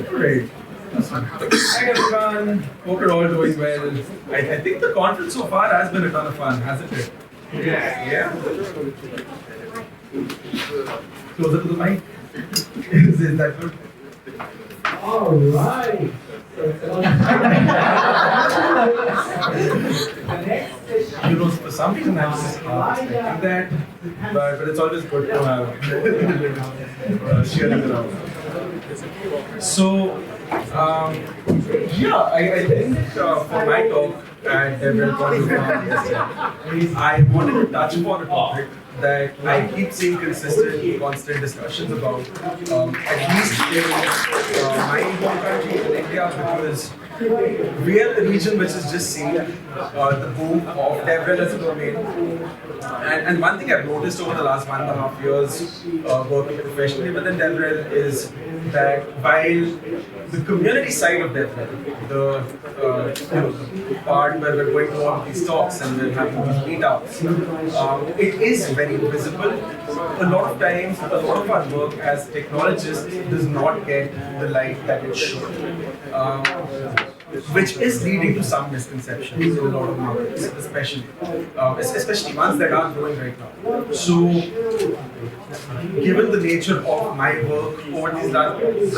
Great. Hi everyone. Hope you're all doing well. I think the conference so far has been a ton of fun, hasn't it? Yeah. Closer to the mic. Is that good? All right. You know, for some reason I was just expecting that, but it's always good to have sharing it out. So, I think for my talk at DevRelCon Yokohama, I wanted to touch upon a topic that I keep seeing constant discussions about, at least in my home country, in India, because we are the region which has just seen the boom of DevRel as a domain. And one thing I've noticed over the last 1.5 years working professionally within DevRel is that while the community side of DevRel, the part where we're going to all of these talks and we're having these meetups, it is very visible. A lot of times, a lot of our work as technologists does not get the light that it should. Which is leading to some misconceptions in a lot of markets, especially ones that are growing right now. So, given the nature of my work over the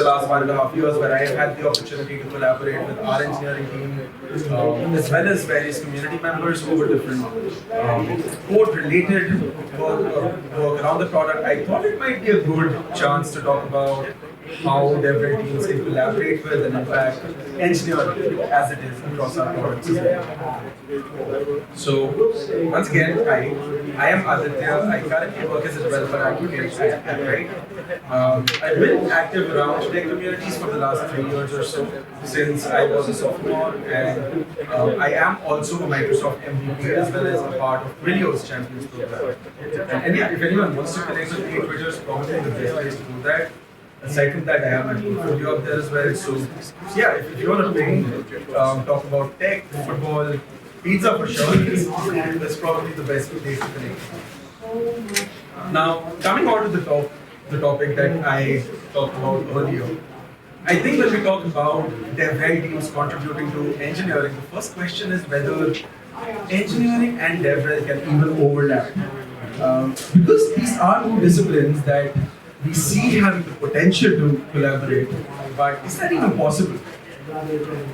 last 1.5 years, where I have had the opportunity to collaborate with our engineering team, as well as various community members over different code-related work around the product, I thought it might be a good chance to talk about how DevRel teams can collaborate with and in fact engineer as it is across our products as well. So once again, I am Aditya. I currently work as a developer advocate at Appwrite. I've been active around tech communities for the last 3 years or so, since I was a sophomore, and I am also a Microsoft MVP as well as a part of Twilio's Champions program. And yeah, if anyone wants to connect with me, Twitter is probably the best place to do that. Aside from that, I have my portfolio up there as well. So, yeah, if you want to ping, talk about tech, football, pizza for sure, that's probably the best place to connect. Now, coming on to the topic that I talked about earlier, I think when we talk about DevRel teams contributing to engineering, the first question is whether engineering and DevRel can even overlap. Because these are two disciplines that we see having the potential to collaborate, but is that even possible?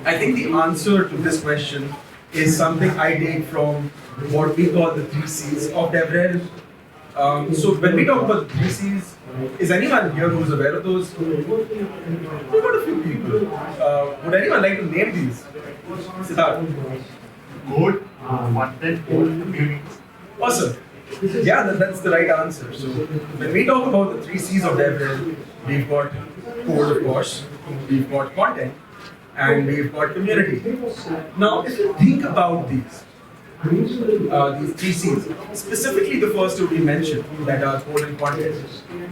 I think the answer to this question is something I take from what we call the 3 C's of DevRel. So when we talk about the 3 C's, is anyone here who's aware of those? We've got a few people. Would anyone like to name these? Siddharth. Code, content, community. Awesome. Yeah, that's the right answer. So when we talk about the 3 C's of DevRel, we've got code, of course, we've got content, and we've got community. Now, if you think about these 3 C's, specifically the first two we mentioned, that are code and content,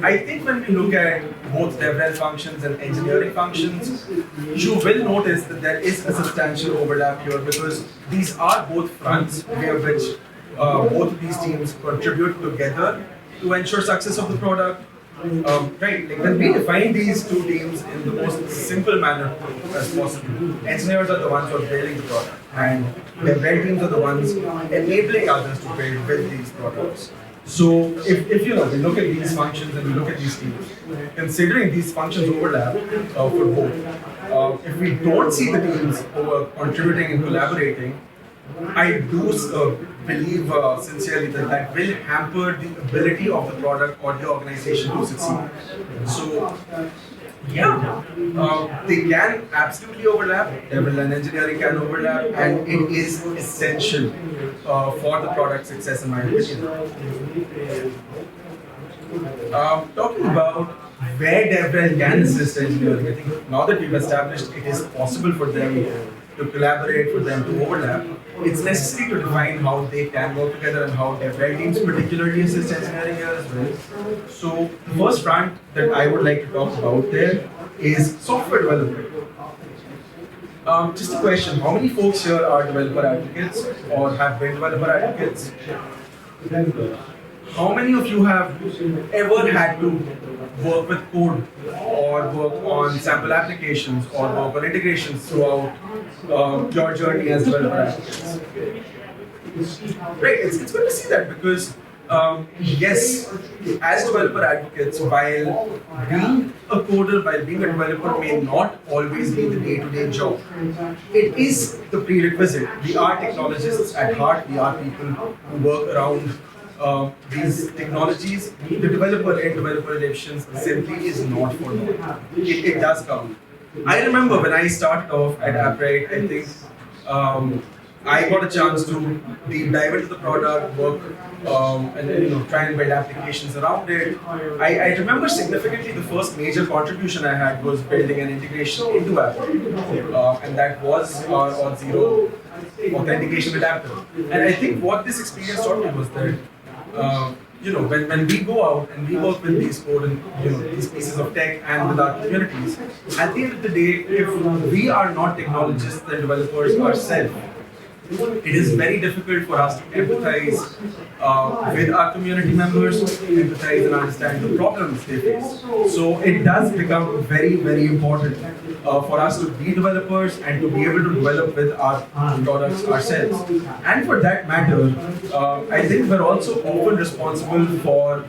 I think when we look at both DevRel functions and engineering functions, you will notice that there is a substantial overlap here because these are both fronts via which both of these teams contribute together to ensure success of the product. Right, like when we define these two teams in the most simple manner as possible, engineers are the ones who are building the product, and DevRel teams are the ones enabling others to build these products. So if we look at these functions and we look at these teams, considering these functions overlap for both, if we don't see the teams contributing and collaborating, I do believe sincerely that will hamper the ability of the product or the organization to succeed. So, yeah, they can absolutely overlap. DevRel and engineering can overlap, and it is essential for the product success, in my opinion. Talking about where DevRel can assist engineering, I think now that we've established it is possible for them to collaborate, for them to overlap, it's necessary to define how they can work together and how DevRel teams particularly assist engineering here as well. So the first front that I would like to talk about there is software development. Just a question, how many folks here are developer advocates or have been developer advocates? How many of you have ever had to work with code or work on sample applications or work on integrations throughout your journey as developers? Right, it's good to see that because yes, as developer advocates, while being a coder, while being a developer may not always be the day-to-day job, it is the prerequisite. We are technologists at heart. We are people who work around these technologies. The developer and developer relations simply is not for naught. It does count. I remember when I started off at Appwrite, I think I got a chance to deep dive into the product, work, and try and build applications around it. I remember significantly the first major contribution I had was building an integration into Appwrite, and that was our Auth0 authentication adapter. And I think what this experience taught me was that when we go out and we work with these code and these pieces of tech and with our communities, at the end of the day, if we are not technologists and developers ourselves, it is very difficult for us to empathize with our community members, empathize and understand the problems they face. So it does become very, very important for us to be developers and to be able to develop with our products ourselves. And for that matter, I think we're also often responsible for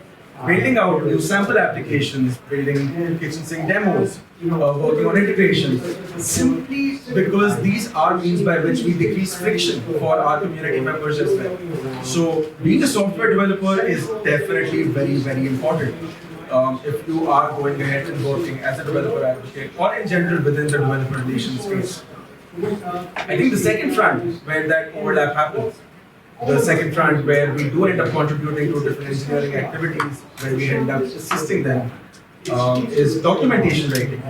building out new sample applications, building kitchen sink demos, working on integrations, simply because these are means by which we decrease friction for our community members as well. So being a software developer is definitely very, very important. If you are going ahead and working as a developer advocate or in general within the developer relations space. I think the second front where that overlap happens, the second front where we do end up contributing to different engineering activities, where we end up assisting them, is documentation writing.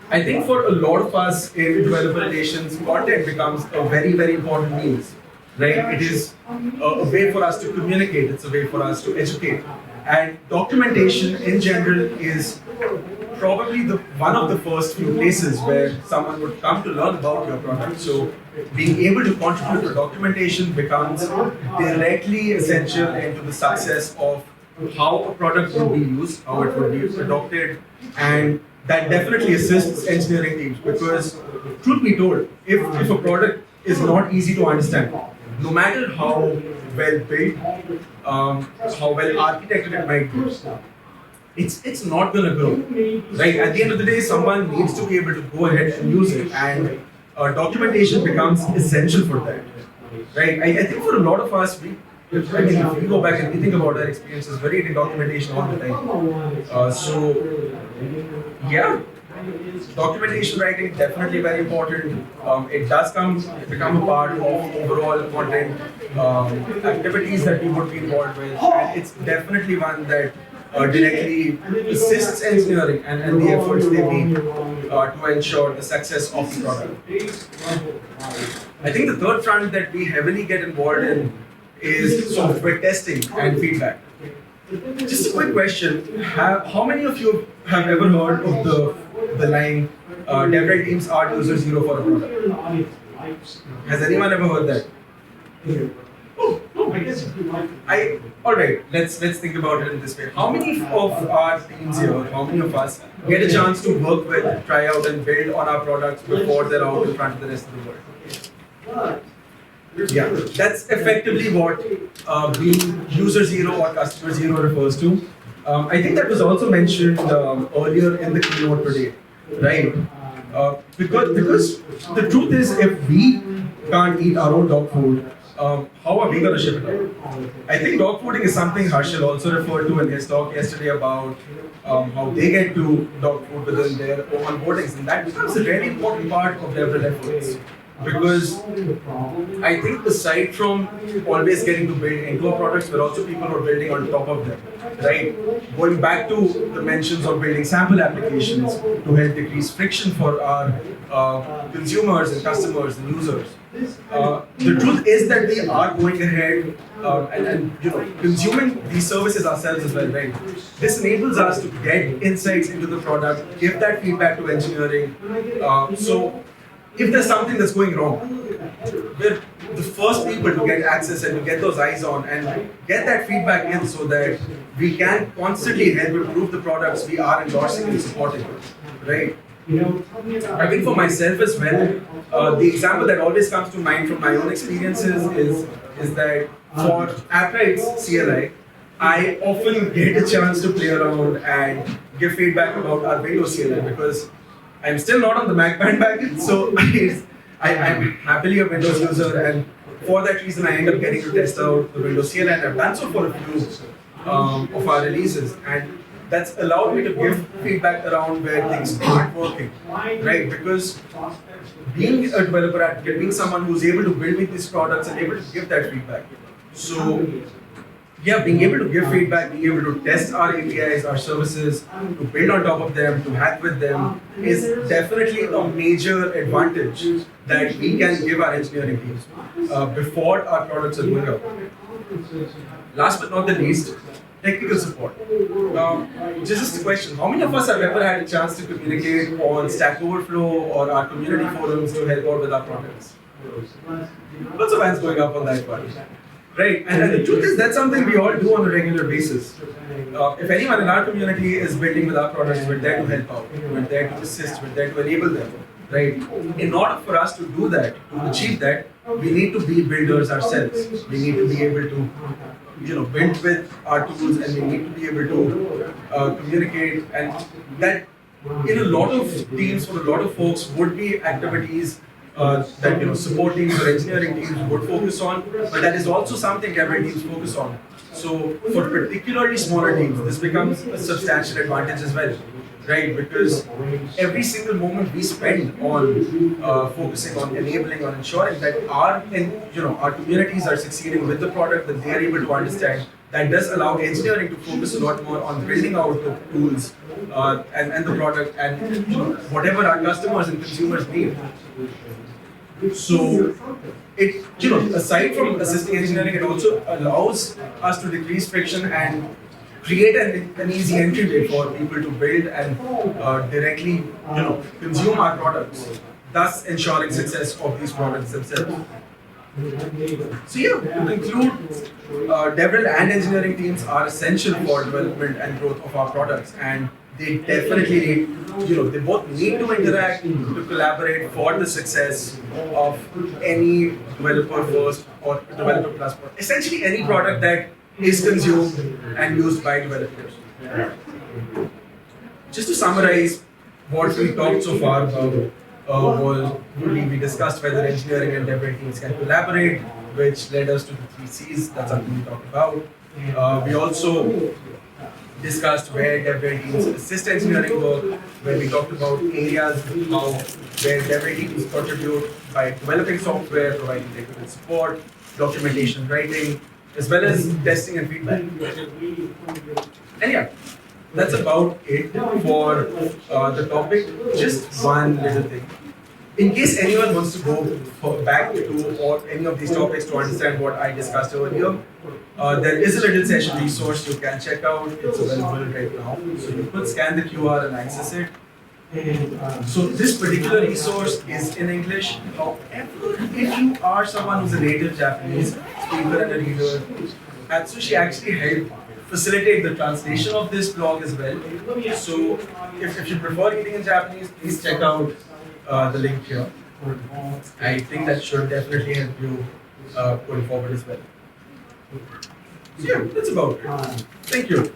I think for a lot of us in developer relations, content becomes a very, very important means, right? It is a way for us to communicate, it's a way for us to educate. And documentation in general is probably one of the first few places where someone would come to learn about your product. So being able to contribute to documentation becomes directly essential into the success of how a product will be used, how it will be adopted, and that definitely assists engineering teams because, truth be told, if a product is not easy to understand, no matter how well built, how well architected it might be, it's not going to grow. Right? At the end of the day, someone needs to be able to go ahead and use it, and documentation becomes essential for that. Right? I think for a lot of us, if we go back and we think about our experiences, we're reading documentation all the time. Yeah, documentation writing definitely very important. It does become a part of overall content activities that we would be involved with, and it's definitely one that directly assists engineering and the efforts they make to ensure the success of the product. I think the third front that we heavily get involved in is software testing and feedback. Just a quick question, how many of you have ever heard of the line, DevRel teams are user zero for a product? Has anyone ever heard that? Alright, let's think about it in this way. How many of our teams here, how many of us get a chance to work with, try out and build on our products before they're out in front of the rest of the world? Yeah, that's effectively what being user zero or customer zero refers to. I think that was also mentioned earlier in the keynote today, right? Because the truth is, if we can't eat our own dog food, how are we going to ship it out? I think dog fooding is something Harshal also referred to in his talk yesterday about how they get to dog food within their onboardings, and that becomes a very important part of DevRel efforts. Because I think aside from always getting to build into our products, we're also people who are building on top of them, right? Going back to the mentions of building sample applications to help decrease friction for our consumers and customers and users. The truth is that we are going ahead and consuming these services ourselves as well, right? This enables us to get insights into the product, give that feedback to engineering. So if there's something that's going wrong, we're the first people to get access and to get those eyes on and get that feedback in so that we can constantly help improve the products we are endorsing and supporting, right? I think for myself as well, the example that always comes to mind from my own experiences is that for Appwrite's CLI, I often get a chance to play around and give feedback about our Windows CLI because I'm still not on the Mac bandwagon, so I'm happily a Windows user, and for that reason I end up getting to test out the Windows CLI, and I've done so for a few of our releases, and that's allowed me to give feedback around where things aren't working, right? Because being a developer advocate, being someone who's able to build with these products and able to give that feedback. So yeah, being able to give feedback, being able to test our APIs, our services, to build on top of them, to hack with them, is definitely a major advantage that we can give our engineering teams before our products are going out. Last but not the least, technical support. Just a question, how many of us have ever had a chance to communicate on Stack Overflow or our community forums to help out with our products? Lots of hands going up on that one. Right, and the truth is that's something we all do on a regular basis. If anyone in our community is building with our products, we're there to help out, we're there to assist, we're there to enable them, right? In order for us to do that, to achieve that, we need to be builders ourselves. We need to be able to, build with our tools, and we need to be able to communicate, and that in a lot of teams, for a lot of folks, would be activities that support teams or engineering teams would focus on, but that is also something DevRel teams focus on. So for particularly smaller teams, this becomes a substantial advantage as well, right? Because every single moment we spend on focusing on enabling, on ensuring that our communities are succeeding with the product, that they are able to understand, that does allow engineering to focus a lot more on building out the tools and the product and whatever our customers and consumers need. So it, aside from assisting engineering, it also allows us to decrease friction and create an easy entryway for people to build and directly, consume our products, thus ensuring success of these products themselves. So yeah, to conclude, DevRel and engineering teams are essential for development and growth of our products, and they definitely need, they both need to interact, to collaborate for the success of any developer first or developer plus product. Essentially any product that is consumed and used by developers. Just to summarize what we talked so far about, we discussed whether engineering and DevRel teams can collaborate, which led us to the 3 C's, that's something we talked about. We also discussed where DevRel teams assist engineering work, where we talked about areas where DevRel teams contribute by developing software, providing technical support, documentation writing, as well as testing and feedback. And yeah, that's about it for the topic. Just one little thing. In case anyone wants to go back to or any of these topics to understand what I discussed earlier, there is a little session resource you can check out. It's available right now. So you could scan the QR and access it. So this particular resource is in English. However, if you are someone who's a native Japanese speaker and a reader, Atsushi actually helped facilitate the translation of this blog as well. So if you prefer reading in Japanese, please check out the link here. I think that should definitely help you going forward as well. So yeah, that's about it. Thank you.